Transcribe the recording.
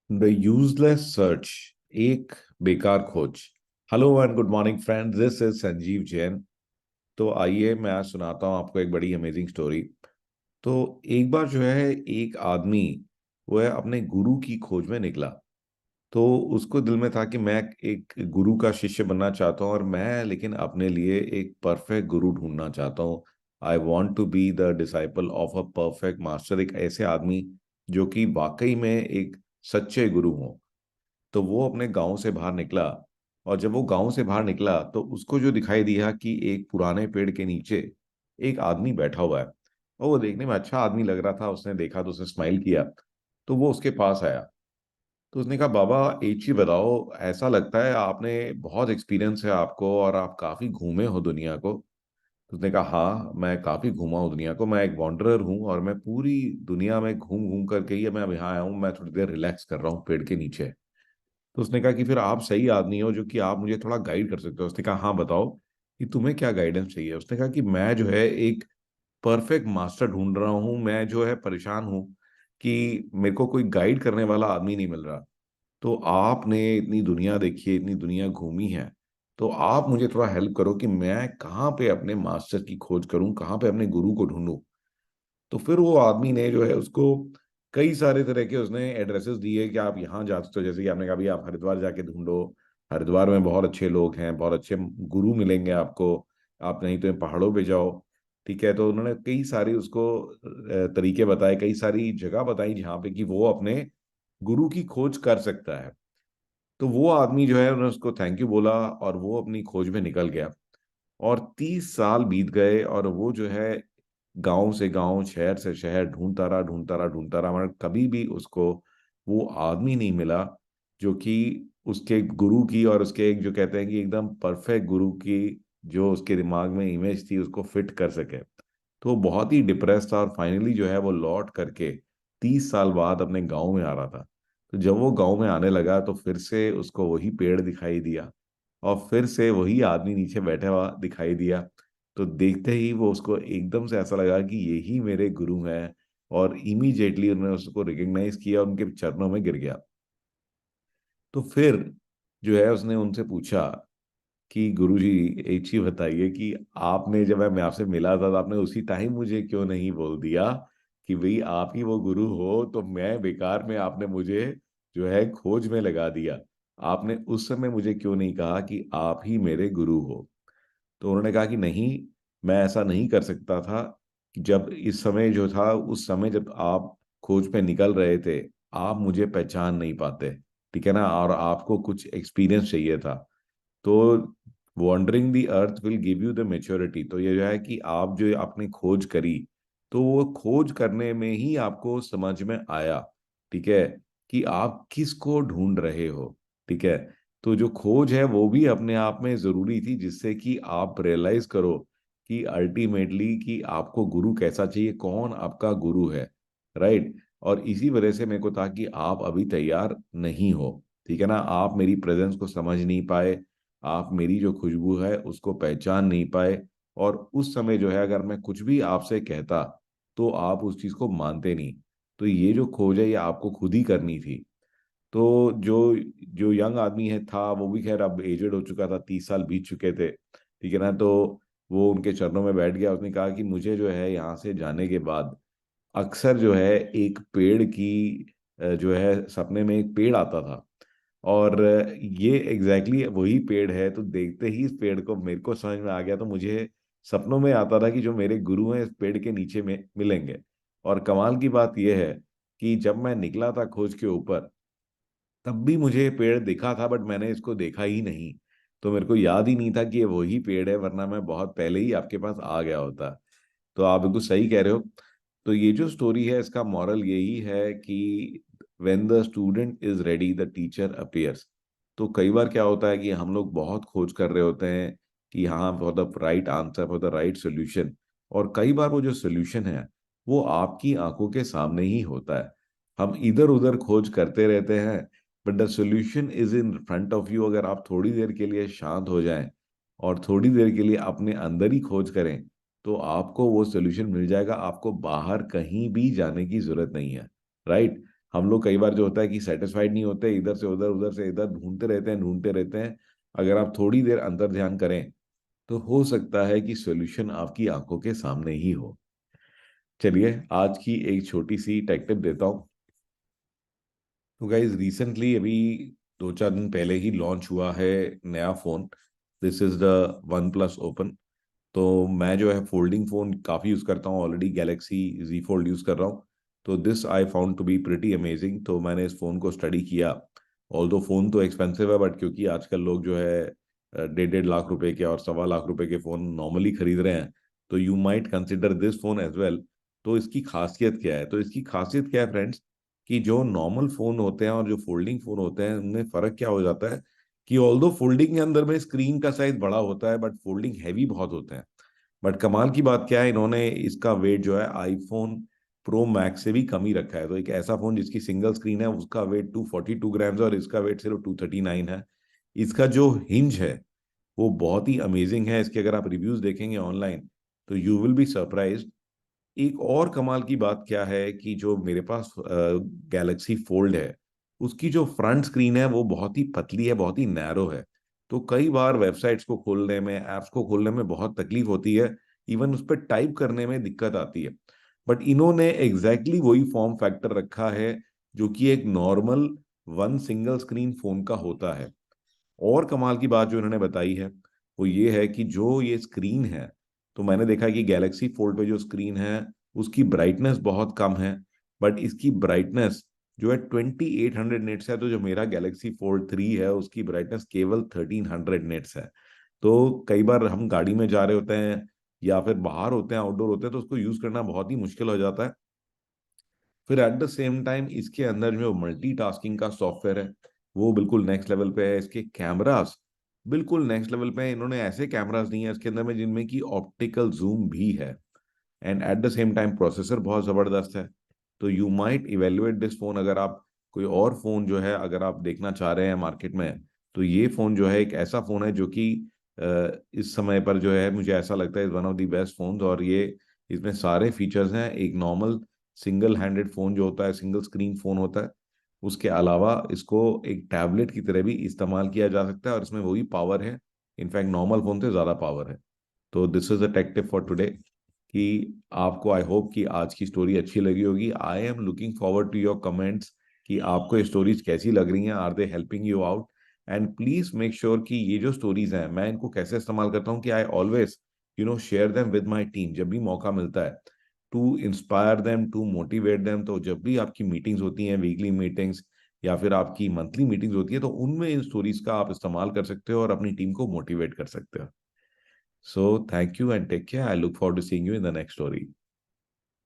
The useless search, एक बेकार खोज। Hello and good morning friend, this is Sanjeev Jain. तो आइए मैं आज सुनाता हूँ आपको एक बड़ी अमेजिंग स्टोरी। तो एक बार जो है एक आदमी वो है अपने गुरु की खोज में निकला। तो उसको दिल में था कि मैं एक गुरु का शिष्य बनना चाहता हूँ और मैं लेकिन अपने लिए एक परफेक्ट गुरु ढूंढना चाहता हूँ। I want to be the disciple of a perfect master, एक ऐसे आदमी जो कि वाकई में एक सच्चे गुरु हों। तो वो अपने गांव से बाहर निकला। और जब वो गांव से बाहर निकला तो उसको जो दिखाई दिया कि एक पुराने पेड़ के नीचे एक आदमी बैठा हुआ है। और वो देखने में अच्छा आदमी लग रहा था, उसने देखा तो उसने स्माइल किया। तो वो उसके पास आया। तो उसने कहा, बाबा एक चीज बताओ, ऐसा लगता है आपने बहुत एक्सपीरियंस है आपको और आप काफी घूमे हो दुनिया को। तो उसने कहा, हाँ मैं काफी घूमा हूँ दुनिया को, मैं एक वॉन्डरर हूँ और मैं पूरी दुनिया में घूम घूम करके ही मैं अब यहाँ आया हूँ, मैं थोड़ी देर रिलैक्स कर रहा हूँ पेड़ के नीचे। तो उसने कहा कि फिर आप सही आदमी हो जो कि आप मुझे थोड़ा गाइड कर सकते हो। उसने कहा, हाँ बताओ कि तुम्हें क्या गाइडेंस चाहिए। उसने कहा कि मैं जो है एक परफेक्ट मास्टर ढूंढ रहा हूँ, मैं जो है परेशान हूँ कि मेरे को कोई गाइड करने वाला आदमी नहीं मिल रहा। तो आपने इतनी दुनिया देखी है, इतनी दुनिया घूमी है, तो आप मुझे थोड़ा हेल्प करो कि मैं कहाँ पे अपने मास्टर की खोज करूँ, कहाँ पे अपने गुरु को ढूंढूं। तो फिर वो आदमी ने जो है उसको कई सारे तरह के उसने एड्रेसेस दिए कि आप यहाँ जा सकते हो, जैसे कि आपने कहा भी आप हरिद्वार जाके ढूंढो, हरिद्वार में बहुत अच्छे लोग हैं, बहुत अच्छे गुरु मिलेंगे आपको। आप नहीं तो पहाड़ों पे जाओ। ठीक है, तो उन्होंने कई सारी उसको तरीके बताए, कई सारी जगह बताई जहाँ पे कि वो अपने गुरु की खोज कर सकता है। तो वो आदमी जो है उन्होंने उसको थैंक यू बोला और वो अपनी खोज में निकल गया। और 30 साल बीत गए और वो जो है गांव से गांव, शहर से शहर ढूंढता रहा, ढूंढता रहा, ढूंढता रहा, मगर कभी भी उसको वो आदमी नहीं मिला जो कि उसके गुरु की और उसके एक जो कहते हैं कि एकदम परफेक्ट गुरु की जो उसके दिमाग में इमेज थी उसको फिट कर सके। तो वो बहुत ही डिप्रेस था और फाइनली जो है वो लौट करके 30 साल बाद अपने गांव में आ रहा था। तो जब वो गांव में आने लगा तो फिर से उसको वही पेड़ दिखाई दिया और फिर से वही आदमी नीचे बैठा हुआ दिखाई दिया। तो देखते ही वो उसको एकदम से ऐसा लगा कि यही मेरे गुरु हैं। और इमीडिएटली उन्होंने उसको रिकग्नाइज किया, उनके चरणों में गिर गया। तो फिर जो है उसने उनसे पूछा कि गुरुजी एक चीज बताइए कि आपने जब मैं आपसे मिला था तो आपने उसी टाइम मुझे क्यों नहीं बोल दिया कि भाई आप ही वो गुरु हो, तो मैं बेकार में आपने मुझे जो है खोज में लगा दिया। आपने उस समय मुझे क्यों नहीं कहा कि आप ही मेरे गुरु हो। तो उन्होंने कहा कि नहीं, मैं ऐसा नहीं कर सकता था। जब इस समय जो था, उस समय जब आप खोज पे निकल रहे थे, आप मुझे पहचान नहीं पाते। ठीक है ना, और आपको कुछ एक्सपीरियंस चाहिए था। तो wandering the earth will give you the maturity. तो ये जो है कि आप जो आपने खोज करी, तो वो खोज करने में ही आपको समझ में आया, ठीक है, कि आप किसको ढूंढ रहे हो। ठीक है, तो जो खोज है वो भी अपने आप में जरूरी थी, जिससे कि आप रियलाइज करो कि अल्टीमेटली कि आपको गुरु कैसा चाहिए, कौन आपका गुरु है। राइट। और इसी वजह से मेरे को था कि आप अभी तैयार नहीं हो। ठीक है ना, आप मेरी प्रेजेंस को समझ नहीं पाए, आप मेरी जो खुशबू है उसको पहचान नहीं पाए। और उस समय जो है अगर मैं कुछ भी आपसे कहता तो आप उस चीज को मानते नहीं। तो ये जो खोज है ये आपको खुद ही करनी थी। तो जो जो यंग आदमी है था वो भी खैर अब एजेड हो चुका था, 30 साल बीत चुके थे। ठीक है ना, तो वो उनके चरणों में बैठ गया। उसने कहा कि मुझे जो है यहाँ से जाने के बाद अक्सर जो है एक पेड़ की जो है सपने में एक पेड़ आता था। और ये एग्जैक्टली वही पेड़ है। तो देखते ही इस पेड़ को मेरे को समझ में आ गया, तो मुझे सपनों में आता था कि जो मेरे गुरु हैं इस पेड़ के नीचे में मिलेंगे। और कमाल की बात यह है कि जब मैं निकला था खोज के ऊपर, तब भी मुझे ये पेड़ दिखा था, बट मैंने इसको देखा ही नहीं। तो मेरे को याद ही नहीं था कि ये वही पेड़ है, वरना मैं बहुत पहले ही आपके पास आ गया होता। तो आप बिल्कुल सही कह रहे हो। तो ये जो स्टोरी है इसका मॉरल यही है कि when the student is ready the teacher appears. तो कई बार क्या होता है कि हम लोग बहुत खोज कर रहे होते हैं कि हाँ for the right answer, for the right solution. और कई बार वो जो सोल्यूशन है वो आपकी आंखों के सामने ही होता है। हम इधर उधर खोज करते रहते हैं, but the solution is in front of you. अगर आप थोड़ी देर के लिए शांत हो जाएं और थोड़ी देर के लिए अपने अंदर ही खोज करें, तो आपको वो सोल्यूशन मिल जाएगा, आपको बाहर कहीं भी जाने की जरूरत नहीं है। राइट। हम लोग कई बार जो होता है कि सेटिस्फाइड नहीं होते, इधर से उधर उधर से इधर ढूंढते रहते हैं। अगर आप थोड़ी देर अंतर ध्यान करें तो हो सकता है कि सॉल्यूशन आपकी आंखों के सामने ही हो। चलिए आज की एक छोटी सी टेक टिप देता हूँ। तो गाइज रिसेंटली अभी 2-4 दिन पहले ही लॉन्च हुआ है नया phone. This is the one plus open. तो मैं जो है फोल्डिंग फोन काफ़ी यूज़ करता हूँ, already galaxy Z fold use कर रहा हूँ। तो this I found to be pretty amazing. तो मैंने इस फ़ोन को स्टडी किया। ऑल दो फ़ोन तो एक्सपेंसिव है, बट क्योंकि आजकल लोग जो है 1.5 लाख रुपए के और 1.25 लाख रुपए के फ़ोन नॉर्मली खरीद रहे हैं, तो you might consider this phone as well. तो इसकी खासियत क्या है? तो इसकी खासियत क्या है फ्रेंड्स, कि जो नॉर्मल फ़ोन होते हैं और जो फोल्डिंग फ़ोन होते हैं उनमें फ़र्क क्या हो जाता है कि ऑल दो फोल्डिंग के अंदर में स्क्रीन का साइज बड़ा होता है, बट फोल्डिंग हैवी बहुत होते हैं। बट कमाल की बात क्या है, इन्होंने इसका वेट जो है आईफोन प्रो मैक्स से भी कम ही रखा है। तो एक ऐसा फोन जिसकी सिंगल स्क्रीन है उसका वेट 242 ग्राम्स और इसका वेट सिर्फ 239 है। इसका जो हिंज है वो बहुत ही अमेजिंग है। इसके अगर आप रिव्यूज देखेंगे ऑनलाइन तो यू विल बी सरप्राइज। एक और कमाल की बात क्या है कि जो मेरे पास गैलेक्सी फोल्ड है उसकी जो फ्रंट स्क्रीन है वो बहुत ही पतली है, बहुत ही नैरो है। तो कई बार वेबसाइट्स को खोलने में, एप्स को खोलने में बहुत तकलीफ होती है, इवन उस पर टाइप करने में दिक्कत आती है। बट इन्होंने एग्जैक्टली वही फॉर्म फैक्टर रखा है जो कि एक normal one single screen phone का होता है। और कमाल की बात जो इन्होंने बताई है वो ये है कि जो ये स्क्रीन है, तो मैंने देखा कि गैलेक्सी फोल्ड पे जो स्क्रीन है उसकी ब्राइटनेस बहुत कम है, बट इसकी ब्राइटनेस जो है 2800 निट्स है। तो जो मेरा गैलेक्सी फोल्ड 3 है उसकी ब्राइटनेस केवल 1300 निट्स है। तो कई बार हम गाड़ी में जा रहे होते हैं या फिर बाहर होते हैं, आउटडोर होते हैं, तो उसको यूज करना बहुत ही मुश्किल हो जाता है। फिर एट द सेम टाइम इसके अंदर जो मल्टीटास्किंग का सॉफ्टवेयर है वो बिल्कुल नेक्स्ट लेवल पे है। इसके कैमरास बिल्कुल नेक्स्ट लेवल पे है। इन्होंने ऐसे कैमरास दिए हैं इसके अंदर में जिनमें की ऑप्टिकल जूम भी है। And at the same time processor बहुत जबरदस्त है। तो you might evaluate this phone. अगर आप कोई और फोन जो है अगर आप देखना चाह रहे हैं मार्केट में, तो ये फोन जो है एक ऐसा फोन है जो कि इस समय पर जो है मुझे ऐसा लगता है one of the best phones. और ये इसमें सारे फीचर्स हैं। एक नॉर्मल सिंगल हैंडेड फोन जो होता है, सिंगल स्क्रीन फोन होता है, उसके अलावा इसको एक टैबलेट की तरह भी इस्तेमाल किया जा सकता है और इसमें वही पावर है, इनफैक्ट नॉर्मल फोन से ज्यादा पावर है। तो this is a take tip for today. कि आपको आई होप कि आज की स्टोरी अच्छी लगी होगी। I am looking forward to your comments कि आपको ये स्टोरीज कैसी लग रही हैं, are they helping you out. And please make sure कि ये जो स्टोरीज हैं मैं इनको कैसे इस्तेमाल करता हूँ कि I always share them with my team जब भी मौका मिलता है, to inspire them, to motivate them. तो जब भी आपकी मीटिंग्स होती हैं, वीकली मीटिंग्स या फिर आपकी मंथली मीटिंग्स होती है, तो उनमें इन स्टोरीज का आप इस्तेमाल कर सकते हो और अपनी टीम को मोटिवेट कर सकते हो। So thank you and take care. I look forward to seeing you in the next story.